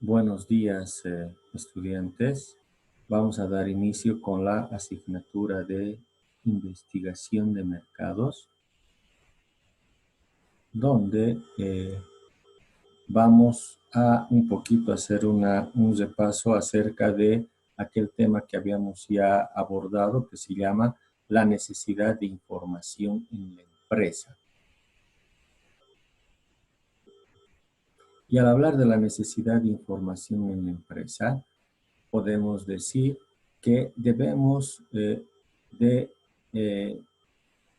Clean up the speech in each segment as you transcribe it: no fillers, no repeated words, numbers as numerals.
Buenos días, estudiantes. Vamos a dar inicio con la asignatura de investigación de mercados, donde vamos a un poquito hacer un repaso acerca de aquel tema que habíamos ya abordado, que se llama la necesidad de información en la empresa. Y al hablar de la necesidad de información en la empresa, podemos decir que debemos de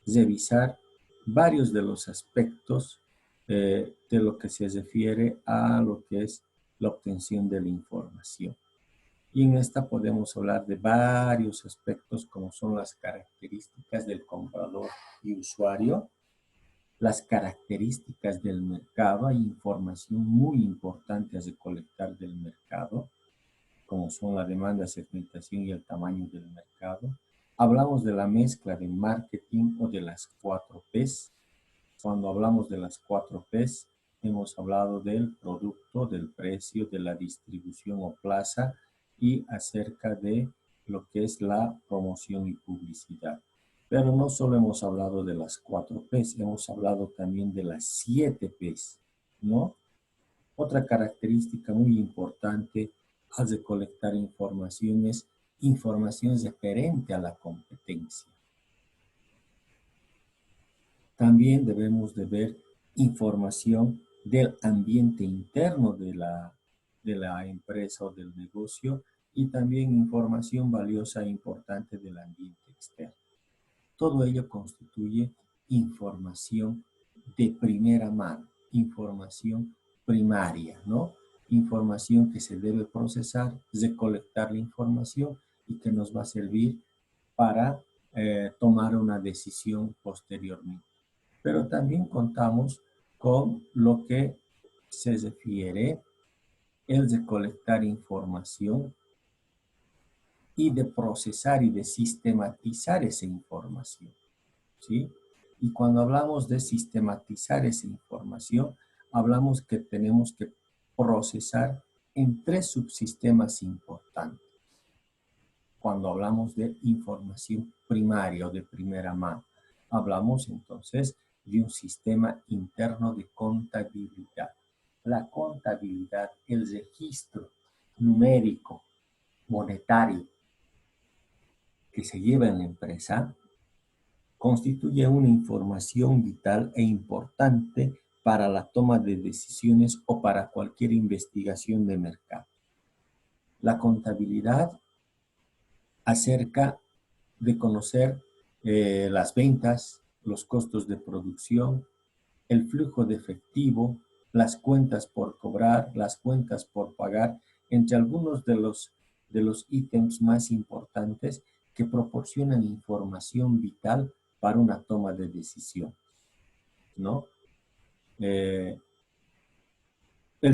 revisar varios de los aspectos de lo que se refiere a lo que es la obtención de la información. Y en esta podemos hablar de varios aspectos como son las características del comprador y usuario, las características del mercado, hay información muy importante a recolectar del mercado, como son la demanda, segmentación y el tamaño del mercado. Hablamos de la mezcla de marketing o de las 4Ps. Cuando hablamos de las 4Ps, hemos hablado del producto, del precio, de la distribución o plaza y acerca de lo que es la promoción y publicidad. Pero no solo hemos hablado de las 4Ps, hemos hablado también de las 7Ps, ¿no? Otra característica muy importante al recolectar información es información referente a la competencia. También debemos de ver información del ambiente interno de la empresa o del negocio y también información valiosa e importante del ambiente externo. Todo ello constituye información de primera mano, información primaria, ¿no? Información que se debe procesar, recolectar la información y que nos va a servir para tomar una decisión posteriormente. Pero también contamos con lo que se refiere el recolectar información y de procesar y de sistematizar esa información, ¿sí? Y cuando hablamos de sistematizar esa información, hablamos que tenemos que procesar en 3 subsistemas importantes. Cuando hablamos de información primaria o de primera mano, hablamos entonces de un sistema interno de contabilidad. La contabilidad, el registro numérico, monetario que se lleva en la empresa, constituye una información vital e importante para la toma de decisiones o para cualquier investigación de mercado. La contabilidad acerca de conocer las ventas, los costos de producción, el flujo de efectivo, las cuentas por cobrar, las cuentas por pagar, entre algunos de los ítems más importantes que proporcionan información vital para una toma de decisión, ¿no? El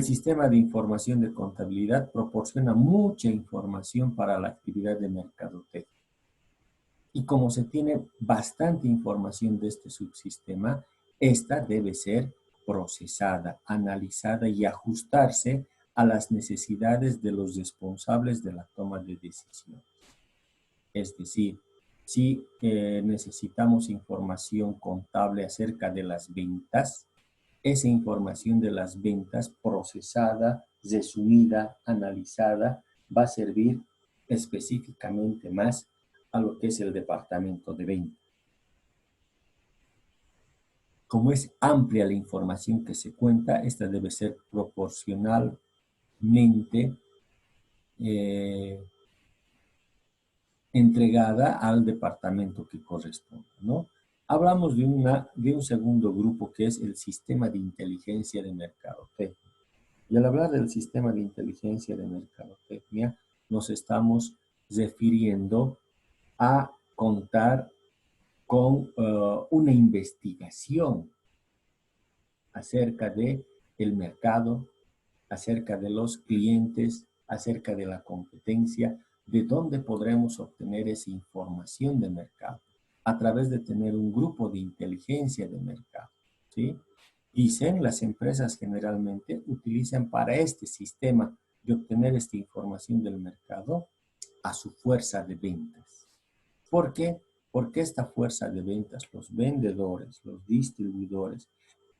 sistema de información de contabilidad proporciona mucha información para la actividad de mercadotecnia. Y como se tiene bastante información de este subsistema, esta debe ser procesada, analizada y ajustarse a las necesidades de los responsables de la toma de decisiones. Es decir, si necesitamos información contable acerca de las ventas, esa información de las ventas procesada, resumida, analizada, va a servir específicamente más a lo que es el departamento de ventas. Como es amplia la información que se cuenta, esta debe ser proporcionalmente entregada al departamento que corresponde, ¿no? Hablamos de un segundo grupo que es el sistema de inteligencia de mercadotecnia. Y al hablar del sistema de inteligencia de mercadotecnia, nos estamos refiriendo a contar con una investigación acerca de el mercado, acerca de los clientes, acerca de la competencia, de dónde podremos obtener esa información de mercado a través de tener un grupo de inteligencia de mercado, ¿sí? Dicen, las empresas generalmente utilizan para este sistema de obtener esta información del mercado a su fuerza de ventas. ¿Por qué? Porque esta fuerza de ventas, los vendedores, los distribuidores,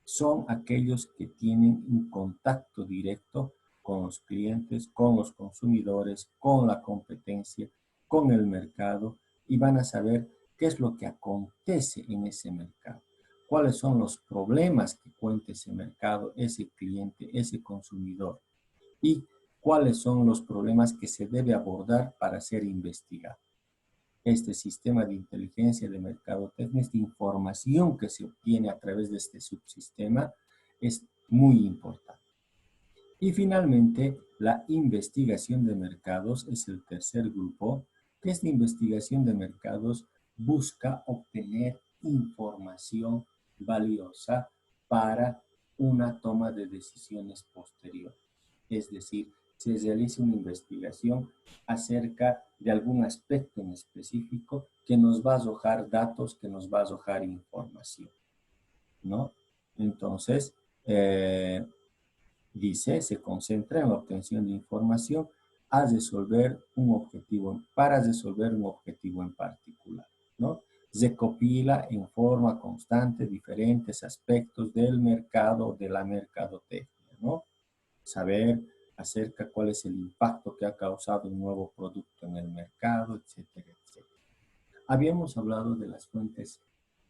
son aquellos que tienen un contacto directo con los clientes, con los consumidores, con la competencia, con el mercado, y van a saber qué es lo que acontece en ese mercado, cuáles son los problemas que cuenta ese mercado, ese cliente, ese consumidor, y cuáles son los problemas que se debe abordar para ser investigado. Este sistema de inteligencia de mercadotecnia, esta información que se obtiene a través de este subsistema, es muy importante. Y finalmente, la investigación de mercados es el tercer grupo, que esta investigación de mercados busca obtener información valiosa para una toma de decisiones posterior. Es decir, se realiza una investigación acerca de algún aspecto en específico que nos va a arrojar datos, que nos va a arrojar información, ¿no? Entonces, dice, se concentra en la obtención de información a resolver un objetivo, para resolver un objetivo en particular, ¿no? Recopila en forma constante diferentes aspectos del mercado, de la mercadotecnia, ¿no? Saber acerca cuál es el impacto que ha causado un nuevo producto en el mercado, etcétera, etcétera. Habíamos hablado de las fuentes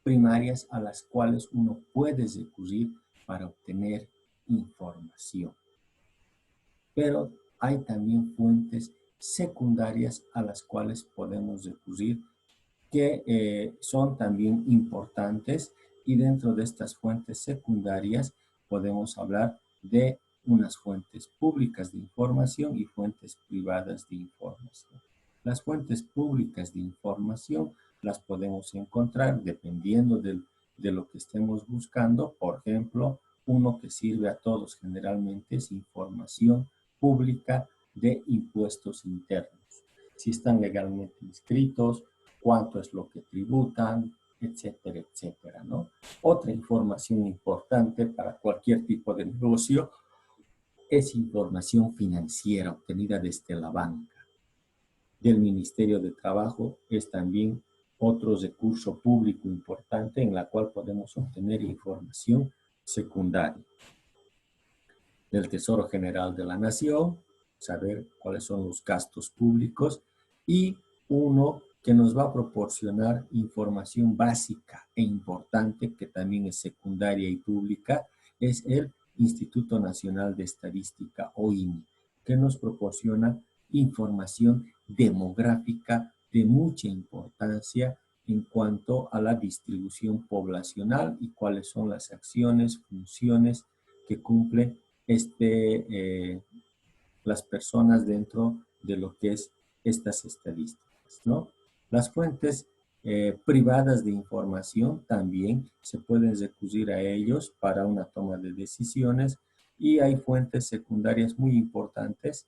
primarias a las cuales uno puede recurrir para obtener información. Pero hay también fuentes secundarias a las cuales podemos recurrir que son también importantes, y dentro de estas fuentes secundarias podemos hablar de unas fuentes públicas de información y fuentes privadas de información. Las fuentes públicas de información las podemos encontrar dependiendo de lo que estemos buscando. Por ejemplo, uno que sirve a todos generalmente es información pública de impuestos internos. Si están legalmente inscritos, cuánto es lo que tributan, etcétera, etcétera, ¿no? Otra información importante para cualquier tipo de negocio es información financiera obtenida desde la banca. Del Ministerio de Trabajo es también otro recurso público importante en la cual podemos obtener información secundaria. Del Tesoro General de la Nación, saber cuáles son los gastos públicos, y uno que nos va a proporcionar información básica e importante, que también es secundaria y pública, es el Instituto Nacional de Estadística, o INE, que nos proporciona información demográfica de mucha importancia en cuanto a la distribución poblacional y cuáles son las acciones, funciones que cumple las personas dentro de lo que es estas estadísticas, ¿no? Las fuentes privadas de información también se pueden recurrir a ellos para una toma de decisiones, y hay fuentes secundarias muy importantes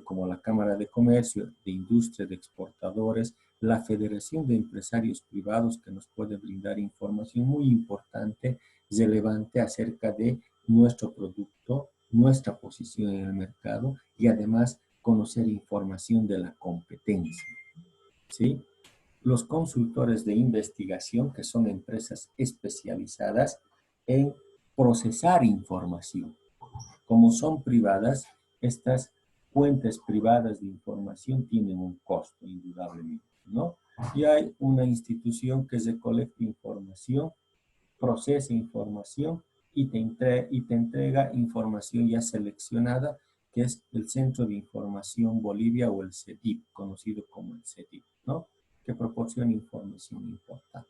como la Cámara de Comercio, de Industria, de Exportadores, la Federación de Empresarios Privados, que nos puede brindar información muy importante, relevante acerca de nuestro producto, nuestra posición en el mercado, y además conocer información de la competencia, ¿sí? Los consultores de investigación, que son empresas especializadas en procesar información. Como son privadas, estas fuentes privadas de información tienen un costo, indudablemente, ¿no? Y hay una institución que recolecta información, procesa información y te entrega información ya seleccionada, que es el Centro de Información Bolivia, o el CEDIP, conocido como el CEDIP, ¿no? Que proporciona información importante.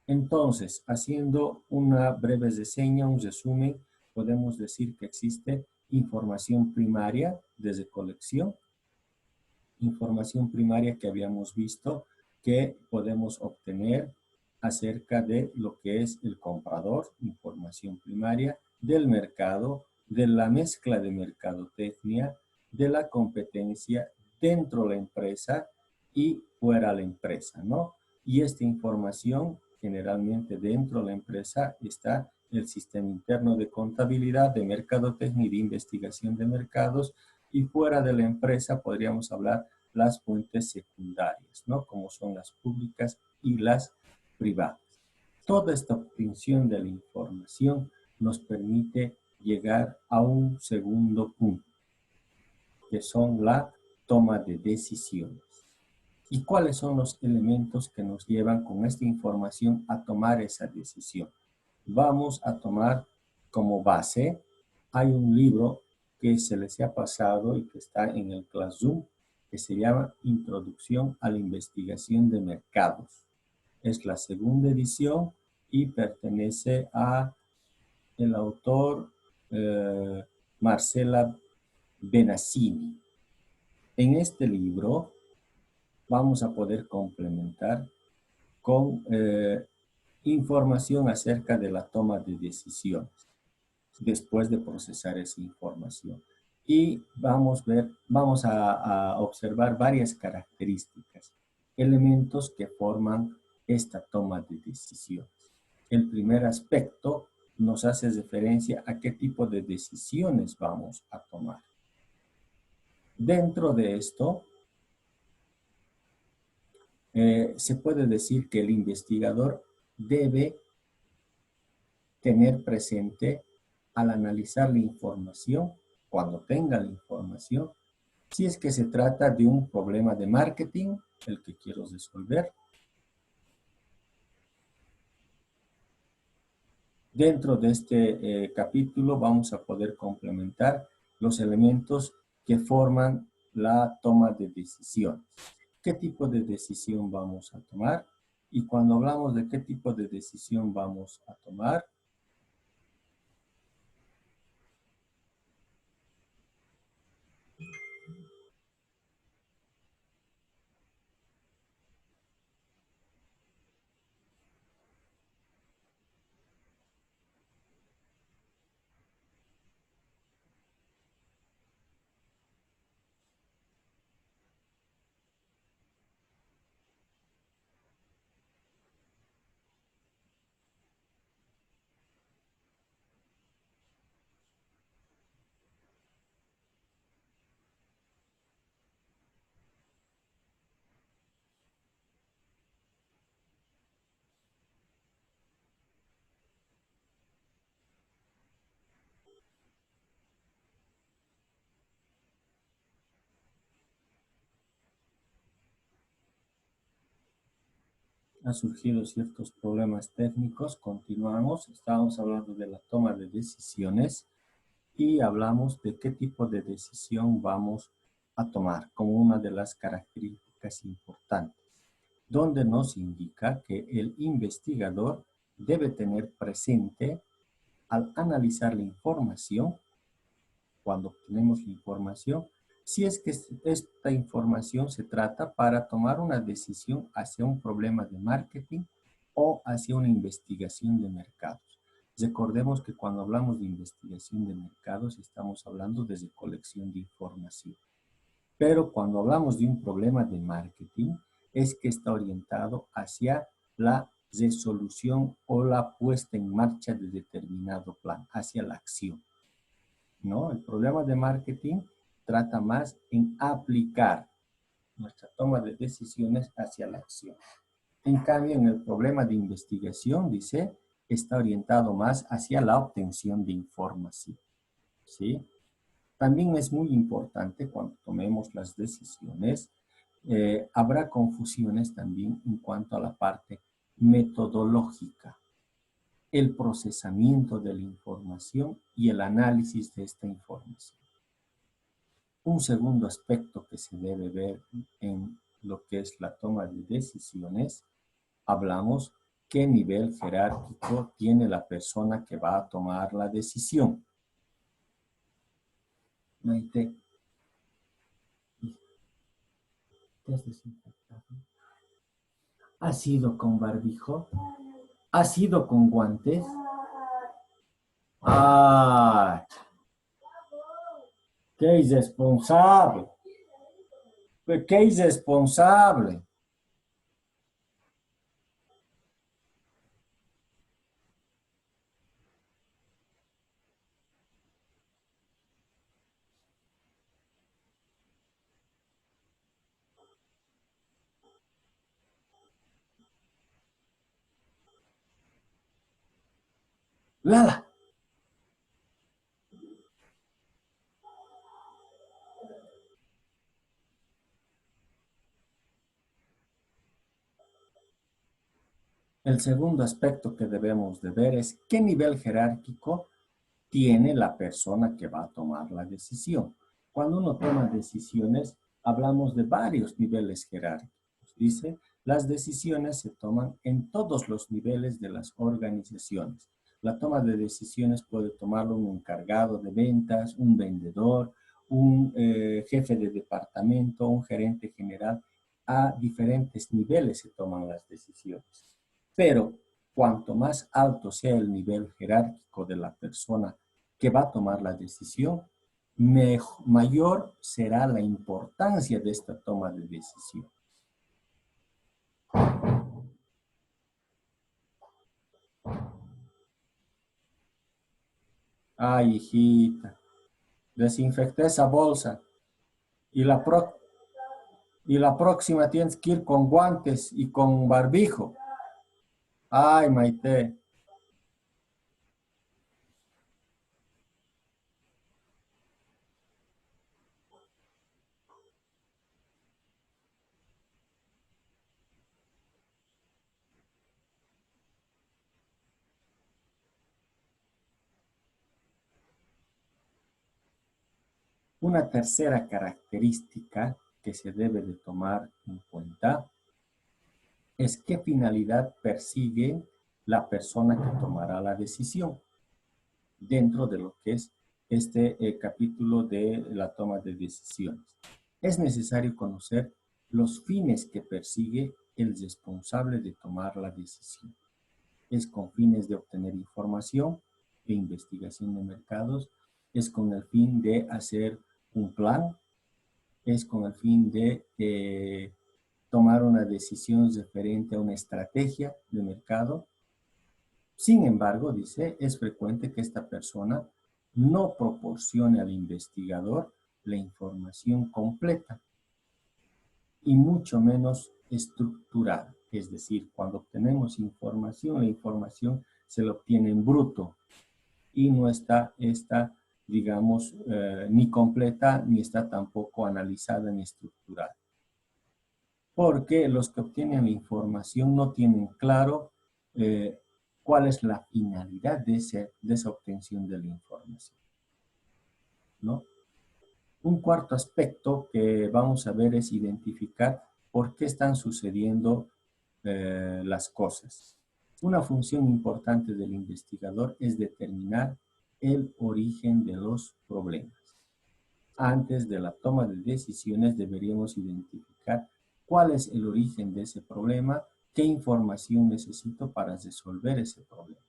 Entonces, haciendo una breve reseña, un resumen, podemos decir que existe información primaria de recolección, información primaria que habíamos visto que podemos obtener acerca de lo que es el comprador, información primaria, del mercado, de la mezcla de mercadotecnia, de la competencia dentro de la empresa y fuera de la empresa, ¿no? Y esta información, generalmente dentro de la empresa, está el sistema interno de contabilidad, de mercadotecnia y de investigación de mercados, Y fuera de la empresa podríamos hablar las fuentes secundarias, ¿no? Como son las públicas y las privadas. Toda esta obtención de la información nos permite llegar a un segundo punto, que son la toma de decisiones. ¿Y cuáles son los elementos que nos llevan con esta información a tomar esa decisión? Vamos a tomar como base, hay un libro que se les ha pasado y que está en el Classroom, que se llama Introducción a la Investigación de Mercados. Es la segunda edición y pertenece a el autor Marcela Benassini. En este libro vamos a poder complementar con información acerca de la toma de decisiones después de procesar esa información. Y vamos a observar varias características, elementos que forman esta toma de decisiones. El primer aspecto nos hace referencia a qué tipo de decisiones vamos a tomar. Dentro de esto, se puede decir que el investigador debe tener presente al analizar la información, cuando tenga la información, si es que se trata de un problema de marketing, el que quiero resolver. Dentro de este capítulo vamos a poder complementar los elementos que forman la toma de decisiones. ¿Qué tipo de decisión vamos a tomar? Y cuando hablamos de qué tipo de decisión vamos a tomar, han surgido ciertos problemas técnicos. Continuamos. Estábamos hablando de la toma de decisiones y hablamos de qué tipo de decisión vamos a tomar como una de las características importantes, donde nos indica que el investigador debe tener presente al analizar la información, cuando obtenemos la información, si es que esta información se trata para tomar una decisión hacia un problema de marketing o hacia una investigación de mercados. Recordemos que cuando hablamos de investigación de mercados estamos hablando de recolección de información. Pero cuando hablamos de un problema de marketing es que está orientado hacia la resolución o la puesta en marcha de determinado plan, hacia la acción, ¿no? El problema de marketing trata más en aplicar nuestra toma de decisiones hacia la acción. En cambio, en el problema de investigación, dice, está orientado más hacia la obtención de información, ¿sí? También es muy importante cuando tomemos las decisiones, habrá confusiones también en cuanto a la parte metodológica, el procesamiento de la información y el análisis de esta información. Un segundo aspecto que se debe ver en lo que es la toma de decisiones, hablamos qué nivel jerárquico tiene la persona que va a tomar la decisión. Maite, ¿te has desinfectado? ¿Has ido con barbijo? ¿Has ido con guantes? ¡Ah! ¡Qué irresponsable! ¡Qué irresponsable! Lala. El segundo aspecto que debemos de ver es qué nivel jerárquico tiene la persona que va a tomar la decisión. Cuando uno toma decisiones, hablamos de varios niveles jerárquicos. Dice, las decisiones se toman en todos los niveles de las organizaciones. La toma de decisiones puede tomarlo un encargado de ventas, un vendedor, un jefe de departamento, un gerente general. A diferentes niveles se toman las decisiones. Pero cuanto más alto sea el nivel jerárquico de la persona que va a tomar la decisión, mayor será la importancia de esta toma de decisión. Ay, hijita, desinfecté esa bolsa y y la próxima tienes que ir con guantes y con barbijo. Ay, Maite. Una tercera característica que se debe de tomar en cuenta es qué finalidad persigue la persona que tomará la decisión dentro de lo que es este capítulo de la toma de decisiones. Es necesario conocer los fines que persigue el responsable de tomar la decisión. Es con fines de obtener información, de investigación de mercados, es con el fin de hacer un plan, es con el fin de tomar una decisión referente a una estrategia de mercado. Sin embargo, dice, es frecuente que esta persona no proporcione al investigador la información completa y mucho menos estructurada. Es decir, cuando obtenemos información, la información se la obtiene en bruto y no está, digamos, ni completa ni está tampoco analizada ni estructurada. Porque los que obtienen la información no tienen claro cuál es la finalidad de esa obtención de la información, ¿no? Un cuarto aspecto que vamos a ver es identificar por qué están sucediendo las cosas. Una función importante del investigador es determinar el origen de los problemas. Antes de la toma de decisiones deberíamos identificar cuál es el origen de ese problema, qué información necesito para resolver ese problema.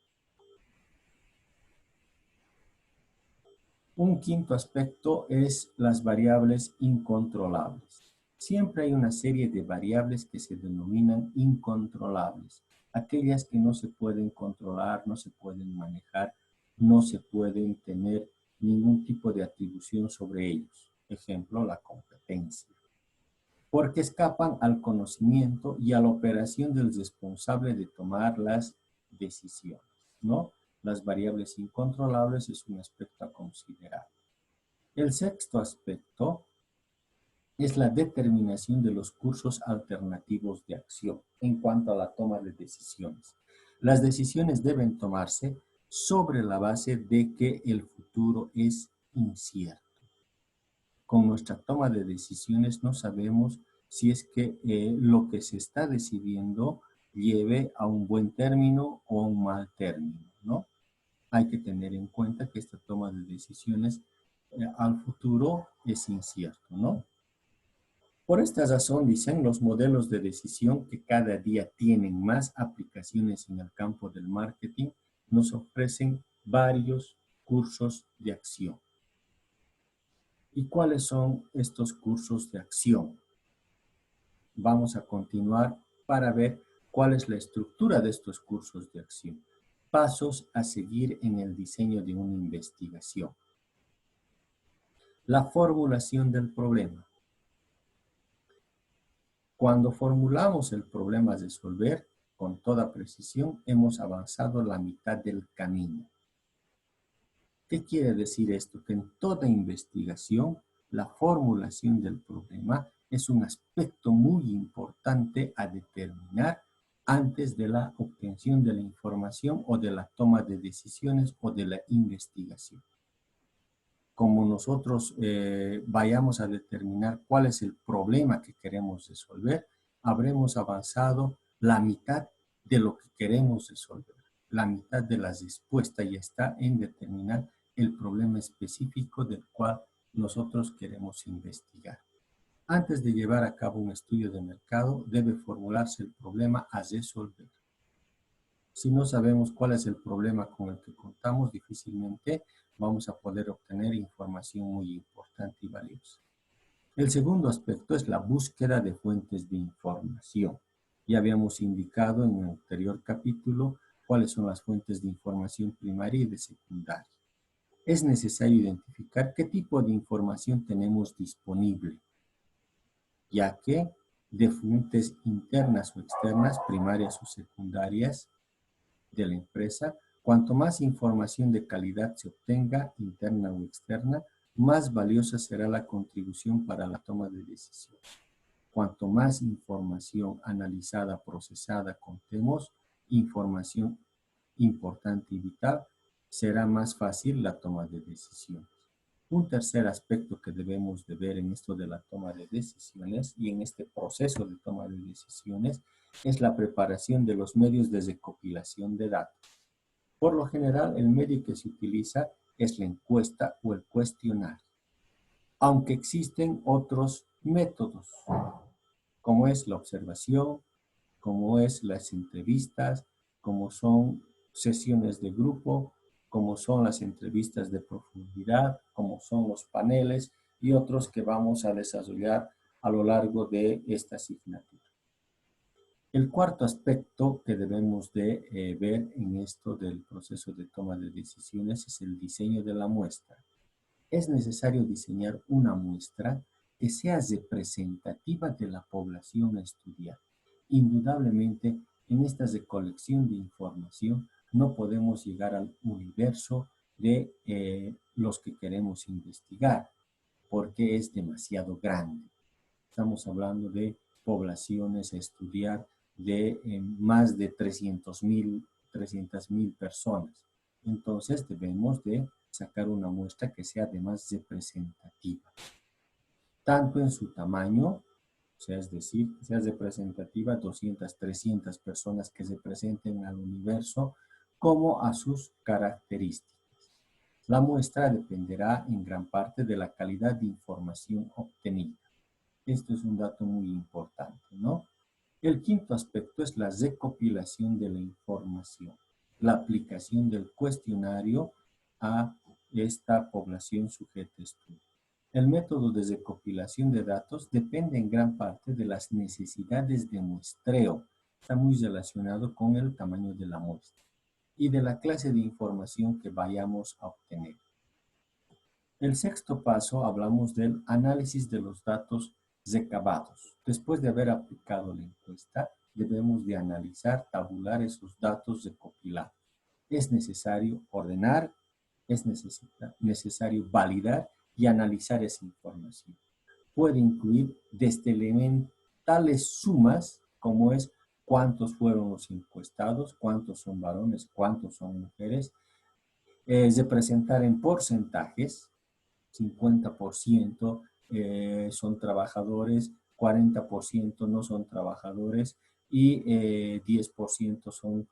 Un quinto aspecto es las variables incontrolables. Siempre hay una serie de variables que se denominan incontrolables, aquellas que no se pueden controlar, no se pueden manejar, no se pueden tener ningún tipo de atribución sobre ellos. Ejemplo, la competencia. Porque escapan al conocimiento y a la operación del responsable de tomar las decisiones, ¿no? Las variables incontrolables es un aspecto a considerar. El sexto aspecto es la determinación de los cursos alternativos de acción en cuanto a la toma de decisiones. Las decisiones deben tomarse sobre la base de que el futuro es incierto. Con nuestra toma de decisiones no sabemos si es que lo que se está decidiendo lleve a un buen término o a un mal término, ¿no? Hay que tener en cuenta que esta toma de decisiones al futuro es incierto, ¿no? Por esta razón, dicen, los modelos de decisión que cada día tienen más aplicaciones en el campo del marketing nos ofrecen varios cursos de acción. ¿Y cuáles son estos cursos de acción? Vamos a continuar para ver cuál es la estructura de estos cursos de acción. Pasos a seguir en el diseño de una investigación. La formulación del problema. Cuando formulamos el problema a resolver con toda precisión, hemos avanzado la mitad del camino. ¿Qué quiere decir esto? Que en toda investigación, la formulación del problema es un aspecto muy importante a determinar antes de la obtención de la información o de la toma de decisiones o de la investigación. Como nosotros vayamos a determinar cuál es el problema que queremos resolver, habremos avanzado la mitad de lo que queremos resolver. La mitad de la respuesta ya está en determinar el problema específico del cual nosotros queremos investigar. Antes de llevar a cabo un estudio de mercado, debe formularse el problema a resolver. Si no sabemos cuál es el problema con el que contamos, difícilmente vamos a poder obtener información muy importante y valiosa. El segundo aspecto es la búsqueda de fuentes de información. Ya habíamos indicado en el anterior capítulo cuáles son las fuentes de información primaria y de secundaria. Es necesario identificar qué tipo de información tenemos disponible, ya que de fuentes internas o externas, primarias o secundarias, de la empresa, cuanto más información de calidad se obtenga, interna o externa, más valiosa será la contribución para la toma de decisión. Cuanto más información analizada, procesada contemos, información importante y vital, será más fácil la toma de decisiones. Un tercer aspecto que debemos de ver en esto de la toma de decisiones y en este proceso de toma de decisiones es la preparación de los medios de recopilación de datos. Por lo general, el medio que se utiliza es la encuesta o el cuestionario, aunque existen otros métodos, como es la observación, como es las entrevistas, como son sesiones de grupo, como son las entrevistas de profundidad, como son los paneles y otros que vamos a desarrollar a lo largo de esta asignatura. El cuarto aspecto que debemos de ver en esto del proceso de toma de decisiones es el diseño de la muestra. Es necesario diseñar una muestra que sea representativa de la población a estudiar. Indudablemente, en esta recolección de información no podemos llegar al universo de los que queremos investigar, porque es demasiado grande. Estamos hablando de poblaciones a estudiar de más de 300.000 personas. Entonces debemos de sacar una muestra que sea además representativa, tanto en su tamaño, o sea, es decir, que sea representativa 200, 300 personas que se presenten al universo, como a sus características. La muestra dependerá en gran parte de la calidad de información obtenida. Esto es un dato muy importante, ¿no? El quinto aspecto es la recopilación de la información, la aplicación del cuestionario a esta población sujeta a estudio. El método de recopilación de datos depende en gran parte de las necesidades de muestreo. Está muy relacionado con el tamaño de la muestra y de la clase de información que vayamos a obtener. El sexto paso, hablamos del análisis de los datos recabados. Después de haber aplicado la encuesta, debemos de analizar, tabular esos datos recopilados. Es necesario ordenar, es necesario validar y analizar esa información. Puede incluir desde elementales sumas, como es cuántos fueron los encuestados, cuántos son varones, cuántos son mujeres, representar en porcentajes, 50% son trabajadores, 40% no son trabajadores y 10% son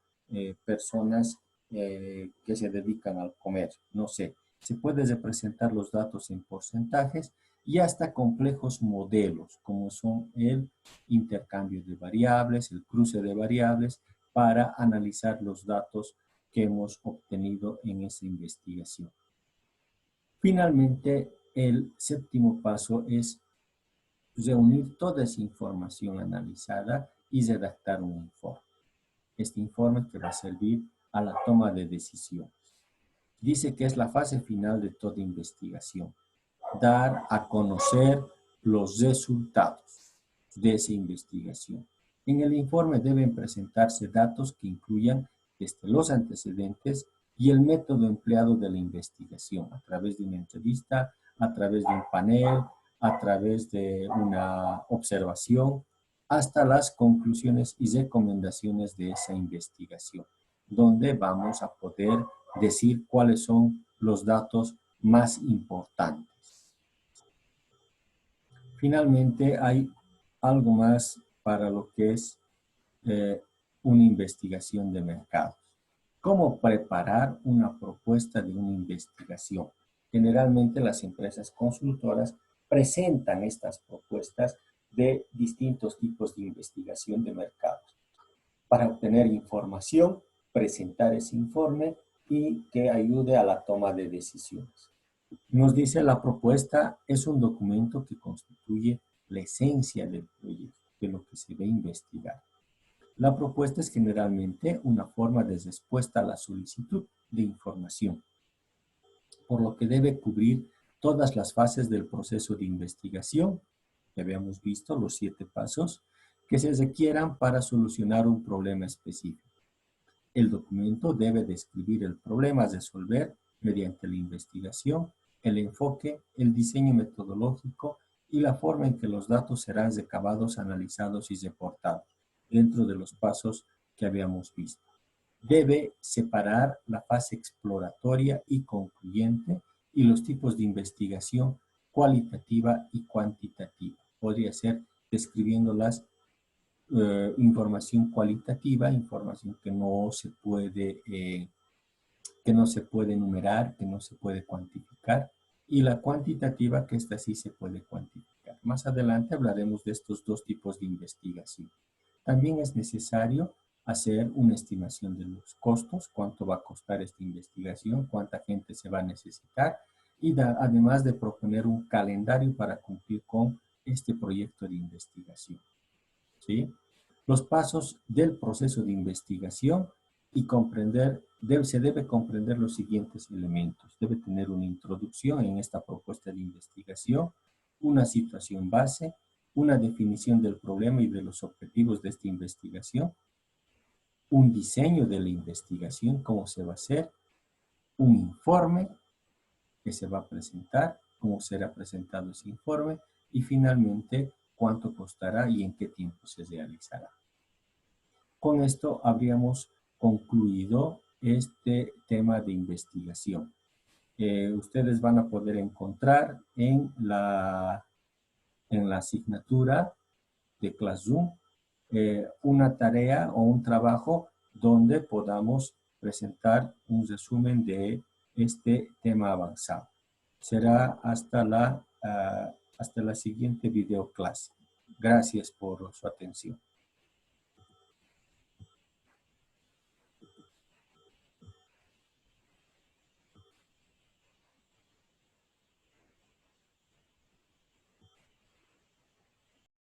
personas que se dedican al comercio. No sé, se puede representar los datos en porcentajes y hasta complejos modelos, como son el intercambio de variables, el cruce de variables, para analizar los datos que hemos obtenido en esa investigación. Finalmente, el séptimo paso es reunir toda esa información analizada y redactar un informe. Este informe que va a servir a la toma de decisiones. Dice que es la fase final de toda investigación. Dar a conocer los resultados de esa investigación. En el informe deben presentarse datos que incluyan desde los antecedentes y el método empleado de la investigación, a través de una entrevista, a través de un panel, a través de una observación, hasta las conclusiones y recomendaciones de esa investigación, donde vamos a poder decir cuáles son los datos más importantes. Finalmente, hay algo más para lo que es una investigación de mercados. ¿Cómo preparar una propuesta de una investigación? Generalmente las empresas consultoras presentan estas propuestas de distintos tipos de investigación de mercados para obtener información, presentar ese informe y que ayude a la toma de decisiones. Nos dice la propuesta es un documento que constituye la esencia del proyecto, de lo que se va a investigar. La propuesta es generalmente una forma de respuesta a la solicitud de información, por lo que debe cubrir todas las fases del proceso de investigación, que habíamos visto, los 7 pasos, que se requieran para solucionar un problema específico. El documento debe describir el problema a resolver mediante la investigación, el enfoque, el diseño metodológico y la forma en que los datos serán recabados, analizados y reportados, dentro de los pasos que habíamos visto. Debe separar la fase exploratoria y concluyente y los tipos de investigación cualitativa y cuantitativa. Podría ser describiéndolas información cualitativa, información que no se puede enumerar, que no se puede cuantificar, y la cuantitativa, que esta sí se puede cuantificar. Más adelante hablaremos de estos dos tipos de investigación. También es necesario hacer una estimación de los costos, cuánto va a costar esta investigación, cuánta gente se va a necesitar, y además de proponer un calendario para cumplir con este proyecto de investigación. ¿Sí? Los pasos del proceso de investigación y se debe comprender los siguientes elementos. Debe tener una introducción en esta propuesta de investigación, una situación base, una definición del problema y de los objetivos de esta investigación, un diseño de la investigación, cómo se va a hacer, un informe que se va a presentar, cómo será presentado ese informe y finalmente cuánto costará y en qué tiempo se realizará. Con esto habríamos concluido este tema de investigación. Ustedes van a poder encontrar en la asignatura de Classroom una tarea o un trabajo donde podamos presentar un resumen de este tema avanzado. Será hasta la siguiente videoclase. Gracias por su atención.